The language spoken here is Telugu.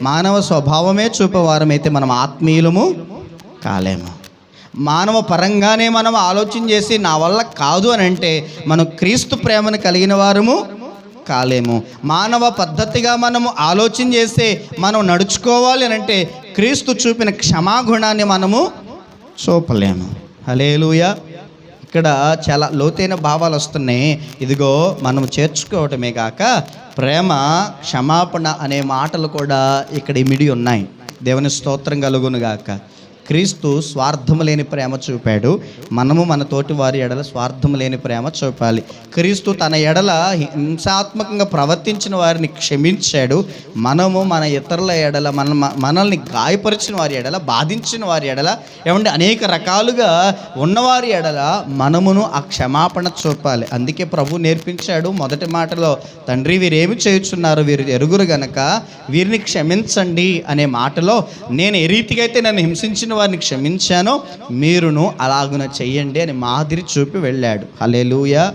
మానవ స్వభావమే చూపేవారమైతే మనం ఆత్మీయులము కాలేము. మానవ పరంగానే మనం ఆలోచన చేసి నా వల్ల కాదు అని అంటే మనం క్రీస్తు ప్రేమను కలిగిన వారము కాలేము. మానవ పద్ధతిగా మనము ఆలోచన చేస్తే మనం నడుచుకోవాలి అని అంటే క్రీస్తు చూపిన క్షమాగుణాన్ని మనము చూపలేము. హల్లెలూయా. ఇక్కడ చాలా లోతైన భావాలు వస్తున్నాయి. ఇదిగో మనం చేర్చుకోవటమే కాక ప్రేమ, క్షమాపణ అనే మాటలు కూడా ఇక్కడ ఇమిడి ఉన్నాయి. దేవుని స్తోత్రం కలుగును గాక. క్రీస్తు స్వార్థము లేని ప్రేమ చూపాడు. మనము మన తోటి వారి ఎడల స్వార్థము లేని ప్రేమ చూపాలి. క్రీస్తు తన ఎడల హింసాత్మకంగా ప్రవర్తించిన వారిని క్షమించాడు. మనము మన ఇతరుల ఎడల మనల్ని గాయపరిచిన వారి ఎడల, బాధించిన వారి ఎడల, ఏమంటే అనేక రకాలుగా ఉన్నవారి ఎడల మనమును ఆ క్షమాపణ చూపాలి. అందుకే ప్రభు నేర్పించాడు మొదటి మాటలో, తండ్రి వీరేమి చేయుచున్నారు వీరు ఎరుగురు గనక వీరిని క్షమించండి అనే మాటలో, నేను ఏ రీతిగా అయితే నన్ను హింసించిన వారిని క్షమించానో మీరును అలాగున చెయ్యండి అని మాదిరి చూపి వెళ్ళాడు. హల్లెలూయా.